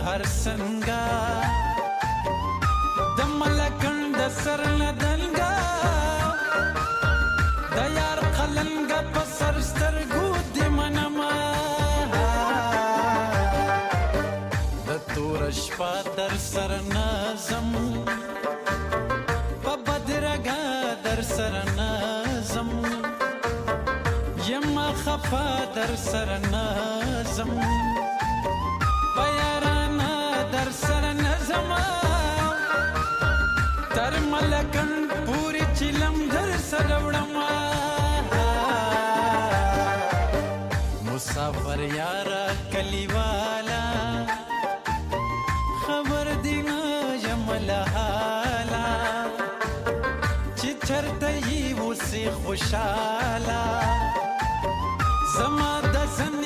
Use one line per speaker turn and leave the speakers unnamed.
هر څنګه د ملکند سر ندلګا د یار قلنګ په سر سترګو د منما د تور شپه در سر نازم په بدرګه در سر نازم یما خفا در سر نازم په یارانا در سر نازم تر ملکند پوری چلم در سر وړم مسافر یارا کلیوالا خبر دینا یملا حالا چی چرته یې اوسې خوشاله زما د زن